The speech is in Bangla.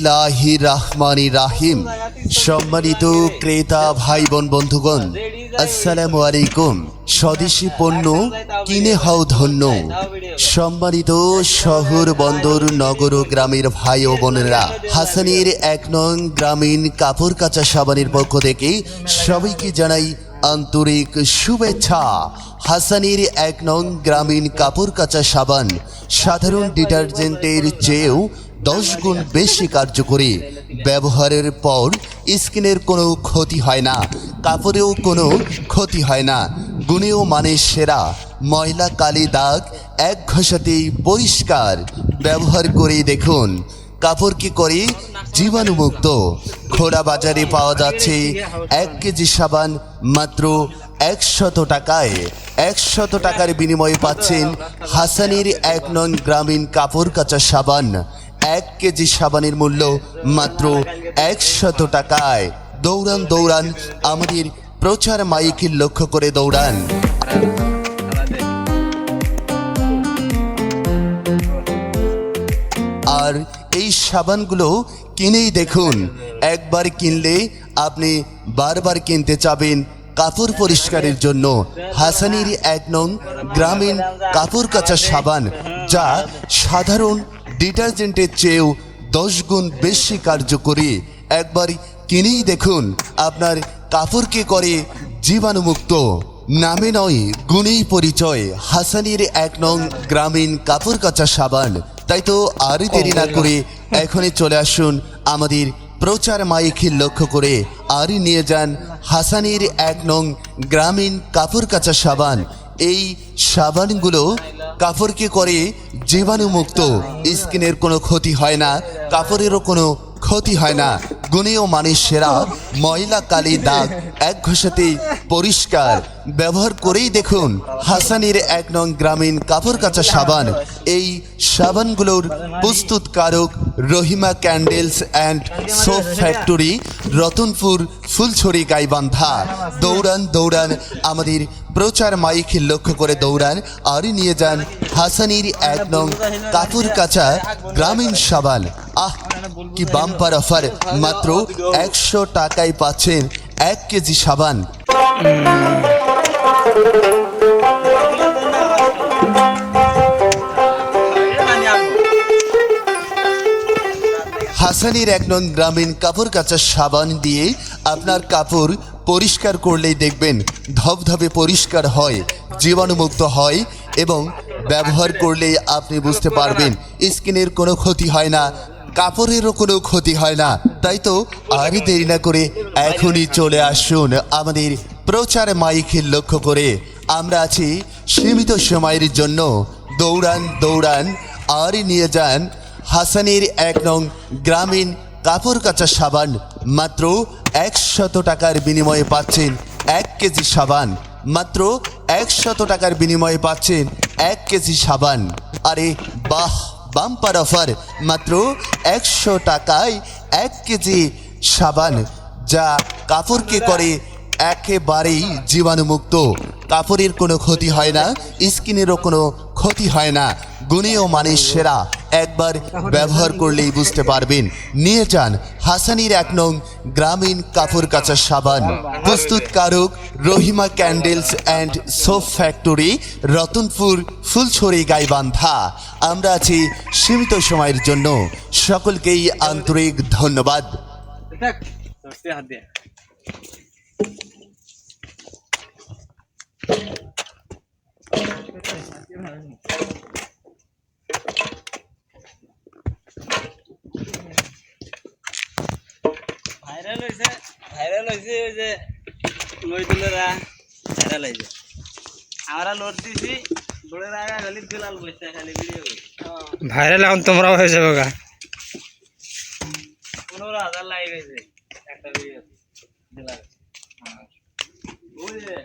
বিসমিল্লাহির রহমানির রহিম। সম্মানিত ক্রেতা ভাই বোন বন্ধুগণ, আসসালামু আলাইকুম। স্বদেশি পণ্য কিনে হও ধন্য। সম্মানিত শহর বন্দর নগর ও গ্রামের ভাই ও বোনেরা, হাসানের ১ নং গ্রামীণ কাপড় কাচা সাবানের পক্ষ থেকে সবাইকে জানাই আন্তরিক শুভেচ্ছা। হাসানের ১ নং গ্রামীণ কাপড় কাচা সাবান সাধারণ ডিটারজেন্টের চেয়েও ১০ গুণ বেশি কার্যকরী। ব্যবহারের পর স্কিনের কোনো ক্ষতি হয় না, কাপড়েও কোনো ক্ষতি হয় না। গুণেও মানের সেরা, ময়লা কালি দাগ এক ঘষাতেই পরিষ্কার। ব্যবহার করে দেখুন, কাপড় কি করে জীবাণুমুক্ত। খোলা বাজারে পাওয়া যাচ্ছে ১ কেজি সাবান মাত্র ১০০ টাকায়। ১০০ টাকার বিনিময়ে পাচ্ছেন হাসানের ১ নং গ্রামীণ কাপড় কাচা সাবান। ১ কেজি সাবানের মূল্য মাত্র ১০০ টাকায়। দৌড়ান দৌড়ান, আমাদের প্রচার মাইকে লক্ষ্য করে দৌড়ান। আর এই সাবানগুলো কিনেই দেখুন, একবার কিনলে আপনি বারবার কিনতে চাবেন কাপড় পরিষ্কারের জন্য। হাসানের ১ নং গ্রামীণ কাপড় কাচা সাবান, যা সাধারণ ডিটারজেন্টের চেয়েও ১০ গুণ বেশি কার্যকরী। একবার কিনেই দেখুন, আপনার কাপড়কে করে জীবাণুমুক্ত। নামে নয়, গুণেই পরিচয় হাসানের ১ নং গ্রামীণ কাপড় কাচা সাবান। তাই তো আর দেরি না করে এখনই চলে আসুন আমাদের প্রচার মাইকে লক্ষ্য করে, আর নিয়ে যান হাসানের ১ নং গ্রামীণ কাপড় কাচা সাবান। এই সাবানগুলো কাপড়কে করে জীবাণুমুক্ত। স্কিনের কোনো ক্ষতি হয় না, কাপড়েরও কোনো ক্ষতি হয় না। গুণেও মানের সেরা, ময়লা কালি দাগ এক ঘষাতেই পরিষ্কার। ব্যবহার করেই দেখুন হাসানের ১ নং গ্রামীণ কাপড় কাচা সাবান। এই সাবানগুলোর প্রস্তুতকারক Rahima candles and soap factory, Ratanpur, Fulchhari, Gaibandha. দৌড়ান দৌড়ান, আমাদের প্রচার মাইকে লক্ষ্য করে দৌড়ান, আর নিয়ে যান হাসানের ১ নং কাপড় কাচা গ্রামীণ সাবান। আহ, কি বাম্পার অফার! মাত্র ১০০ টাকায় পাচ্ছেন ১ কেজি সাবান। হাসানের ১ নং গ্রামীণ কাপড় কাচা সাবান দিয়ে আপনার কাপড় পরিষ্কার করলেই দেখবেন ধবধবে পরিষ্কার হয়, জীবাণুমুক্ত হয়, এবং ব্যবহার করলেই আপনি বুঝতে পারবেন স্কিনের কোনো ক্ষতি হয় না, কাপড়েরও কোনো ক্ষতি হয় না। তাই তো আর দেরি না করে এখনই চলে আসুন আমাদের প্রচার মাইকে লক্ষ্য করে। আমরা আছি সীমিত সময়ের জন্য। দৌড়ান দৌড়ান, আর নিয়ে যান হাসানের ১ নং গ্রামীণ কাপড় কাচা সাবান। মাত্র ১০০ টাকার বিনিময়ে পাচ্ছেন ১ কেজি সাবান। মাত্র ১০০ টাকার বিনিময়ে পাচ্ছেন ১ কেজি সাবান। আরে বাহ, বাম্পার অফার! মাত্র ১০০ টাকায় ১ কেজি সাবান, যা কাপড়কে করে একেবারেই জীবাণুমুক্ত। কাপড়ের কোনো ক্ষতি হয় না, স্কিনেরও কোনো ক্ষতি হয় না। গুণেও মানের সেরা, একবার ব্যবহার করলেই বুঝতে পারবেন। নিয়ে যান হাসানের ১ নং গ্রামীণ কাপড় কাচা সাবান। প্রস্তুতকারক Rahima candles and soap factory, Ratanpur, Fulchhari, Gaibandha. আমরা আছি সীমিত সময়ের জন্য। সকলকেই আন্তরিক ধন্যবাদ। ভাইরাল হয়েছে ওই যে মহিদুলেরা ভাইরাল হয়েছে। আমরা লোড দিছি, দৌড়ের আগে খালি দুলাল বসছে, খালি ভিডিও ভাইরাল এখন তোমরাও হয়ে যাবে গা। ১৫,০০০ লাইক হয়েছে একটা ভিডিও দুলাল। ওই যে